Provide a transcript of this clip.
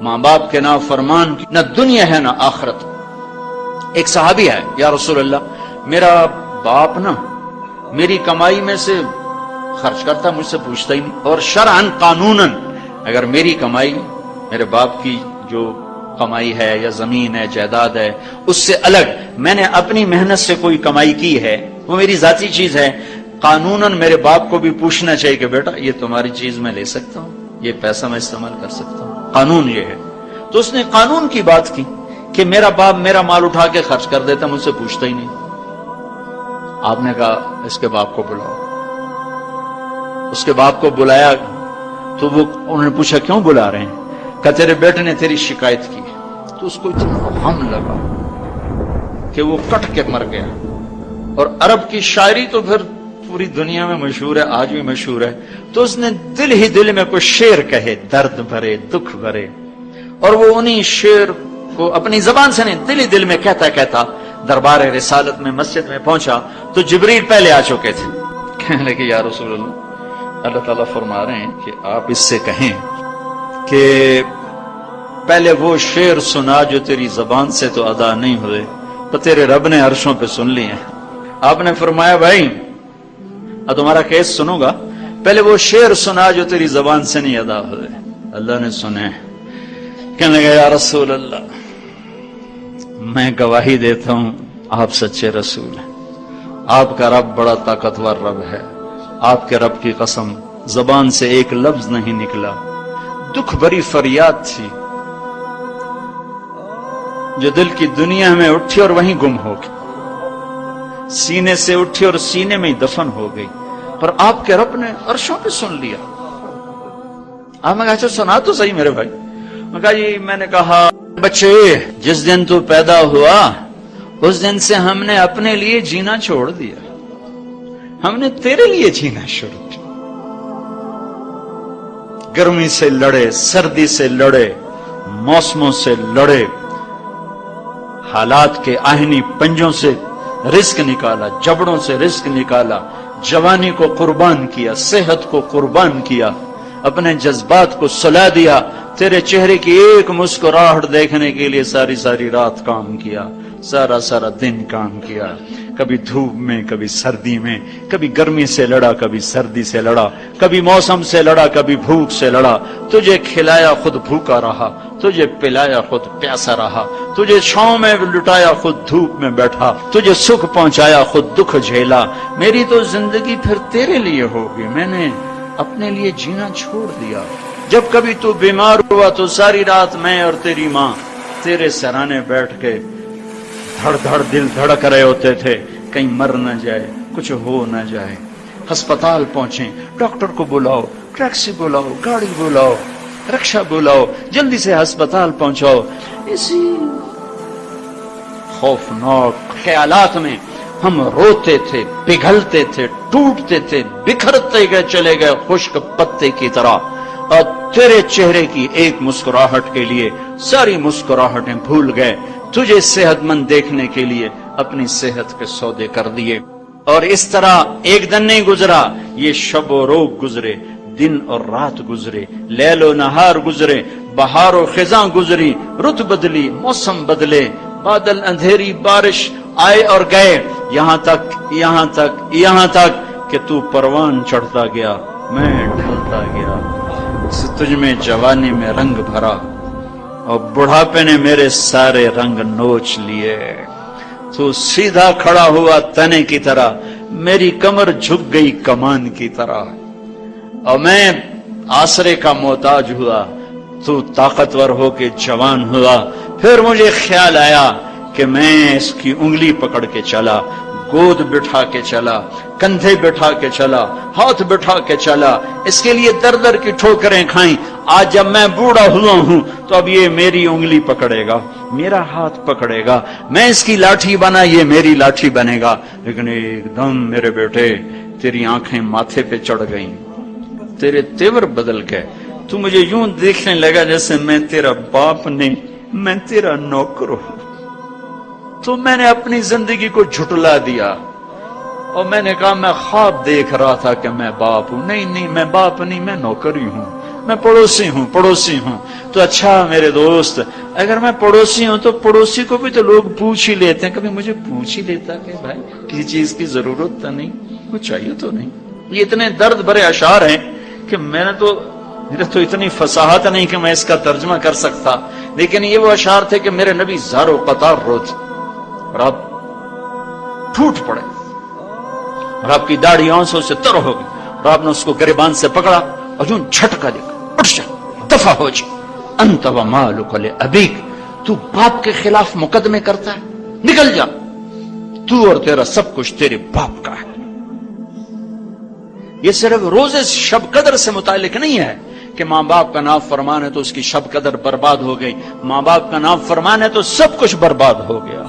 ماں باپ کے نافرمان کی نہ دنیا ہے نہ آخرت۔ ایک صحابی ہے، یا رسول اللہ میرا باپ نا میری کمائی میں سے خرچ کرتا، مجھ سے پوچھتا ہی نہیں، اور شرعاً قانوناً اگر میری کمائی میرے باپ کی جو کمائی ہے یا زمین ہے جائیداد ہے اس سے الگ میں نے اپنی محنت سے کوئی کمائی کی ہے، وہ میری ذاتی چیز ہے، قانوناً میرے باپ کو بھی پوچھنا چاہیے کہ بیٹا یہ تمہاری چیز میں لے سکتا ہوں، یہ پیسہ میں استعمال کر سکتا ہوں، قانون یہ ہے۔ تو اس نے قانون کی بات کی کہ میرا باپ میرا مال اٹھا کے خرچ کر دیتا، مجھ سے پوچھتا ہی نہیں۔ آپ نے کہا اس کے باپ کو بلاؤ۔ اس کے باپ کو بلایا تو انہوں نے پوچھا کیوں بلا رہے ہیں؟ کہ تیرے بیٹے نے تیری شکایت کی۔ تو اس کو اتنا غم لگا کہ وہ کٹ کے مر گیا۔ اور عرب کی شاعری تو پھر پوری دنیا میں مشہور ہے، آج بھی مشہور ہے۔ تو اس نے دل ہی دل میں کوئی شعر کہے، درد بھرے دکھ بھرے، اور وہ انہی شعر کو اپنی زبان سے نہیں دل ہی دل میں کہتا کہتا دربار رسالت میں مسجد میں پہنچا تو جبریل پہلے آ چکے تھے۔ کہنے لگے یا رسول اللہ تعالیٰ فرما رہے ہیں کہ آپ اس سے کہیں کہ پہلے وہ شعر سنا جو تیری زبان سے تو ادا نہیں ہوئے، تو تیرے رب نے عرشوں پہ سن لیے ہیں۔ آپ نے فرمایا بھائی تمہارا کیس سنوں گا، پہلے وہ شعر سنا جو تیری زبان سے نہیں ادا ہوئے۔ اللہ نے سنے۔ کہنے لگا یا رسول اللہ میں گواہی دیتا ہوں آپ سچے رسول ہیں، آپ کا رب بڑا طاقتور رب ہے، آپ کے رب کی قسم زبان سے ایک لفظ نہیں نکلا، دکھ بھری فریاد تھی جو دل کی دنیا میں اٹھی اور وہیں گم ہو گئی، سینے سے اٹھی اور سینے میں ہی دفن ہو گئی، پر آپ کے رب نے عرشوں پہ سن لیا۔ آپ نے کہا اچھا سنا تو صحیح میرے بھائی۔ میں کہا جی میں نے کہا بچے جس دن تو پیدا ہوا اس دن سے ہم نے اپنے لیے جینا چھوڑ دیا، ہم نے تیرے لیے جینا شروع کیا۔ گرمی سے لڑے، سردی سے لڑے، موسموں سے لڑے، حالات کے آہنی پنجوں سے رزق نکالا، جبڑوں سے رزق نکالا، جوانی کو قربان کیا، صحت کو قربان کیا، اپنے جذبات کو سلا دیا، تیرے چہرے کی ایک مسکراہٹ دیکھنے کے لیے ساری ساری رات کام کیا، سارا سارا دن کام کیا، کبھی دھوپ میں کبھی سردی میں، کبھی گرمی سے لڑا کبھی سردی سے لڑا، کبھی موسم سے لڑا کبھی بھوک سے لڑا، تجھے کھلایا خود بھوکا رہا، تجھے پلایا خود پیاسا رہا، تجھے چھاؤں میں لٹایا خود دھوپ میں بیٹھا، تجھے سکھ پہنچایا خود دکھ جھیلا۔ میری تو زندگی پھر تیرے لیے ہوگی، میں نے اپنے لیے جینا چھوڑ دیا۔ جب کبھی تو بیمار ہوا تو ساری رات میں اور تیری ماں تیرے سرانے بیٹھ کے دھڑ دھڑ دل دھڑک رہے ہوتے تھے، کہیں مر نہ جائے، کچھ ہو نہ جائے۔ ہسپتال پہنچیں، ڈاکٹر کو بلاؤ، ٹیکسی بلاؤ، گاڑی بلاؤ، رکشہ بلاؤ، جلدی سے ہسپتال پہنچاؤ۔ اسی خوفناک خیالات میں ہم روتے تھے، پگھلتے تھے، ٹوٹتے تھے، بکھرتے گئے چلے گئے خشک پتے کی طرح، اور تیرے چہرے کی ایک مسکراہٹ کے لیے ساری مسکراہٹیں بھول گئے، تجھے صحت مند دیکھنے کے لیے اپنی صحت کے سودے کر دیے۔ اور اس طرح ایک دن نہیں گزرا، یہ شب و روز گزرے، دن اور رات گزرے، لیل و نہار گزرے، بہار و خزاں گزری، رت بدلی، موسم بدلے، بادل اندھیری، بارش آئے اور گئے، یہاں تک کہ تو پروان چڑھتا گیا، میں ڈھلتا گیا، تجھ میں جوانی میں رنگ بھرا اور بڑھاپے نے میرے سارے رنگ نوچ لیے۔ تو سیدھا کھڑا ہوا تنے کی طرح، میری کمر جھک گئی کمان کی طرح، اور میں آسرے کا محتاج ہوا، تو طاقتور ہو کے جوان ہوا۔ پھر مجھے خیال آیا کہ میں اس کی انگلی پکڑ کے چلا، گود بٹھا کے چلا، کندھے بٹھا کے چلا، ہاتھ بٹھا کے چلا، اس کے لیے در در کی ٹھوکریں کھائیں۔ آج جب میں بوڑھا ہوا ہوں تو اب یہ میری انگلی پکڑے گا، میرا ہاتھ پکڑے گا، میں اس کی لاٹھی بنا، یہ میری لاٹھی بنے گا۔ لیکن ایک دم میرے بیٹے تیری آنکھیں ماتھے پہ چڑھ گئیں، تیرے تیور بدل گئے، تو مجھے یوں دیکھنے لگا جیسے میں تیرا باپ نہیں، میں تیرا نوکر ہوں۔ تو میں نے اپنی زندگی کو جھٹلا دیا اور میں نے کہا میں خواب دیکھ رہا تھا کہ میں باپ ہوں۔ نہیں میں باپ نہیں، میں نوکر ہی ہوں۔ میں پڑوسی ہوں تو اچھا میرے دوست، اگر میں پڑوسی ہوں تو پڑوسی کو بھی تو لوگ پوچھ ہی لیتے ہیں، کبھی مجھے پوچھ ہی لیتا کہ بھائی کسی چیز کی ضرورت تو نہیں، کچھ چاہیے تو نہیں۔ یہ اتنے درد بھرے اشعار ہیں کہ میرے تو اتنی فصاحت نہیں کہ میں اس کا ترجمہ کر سکتا، لیکن یہ وہ اشعار تھے کہ میرے نبی زار و قطار روتے اور آپ ٹوٹ پڑے اور آپ کی داڑھی آنسوں سے تر ہو گئی اور آپ نے اس کو گریبان سے پکڑا اور یوں جھٹکا دے کر اٹھ جا، دفع ہو جا، انت و مالک لابیک، تو باپ کے خلاف مقدمے کرتا ہے، نکل جا، تو اور تیرا سب کچھ تیرے باپ کا ہے۔ یہ صرف روزے شب قدر سے متعلق نہیں ہے کہ ماں باپ کا نام فرمان ہے تو اس کی شب قدر برباد ہو گئی، ماں باپ کا نام فرمان ہے تو سب کچھ برباد ہو گیا۔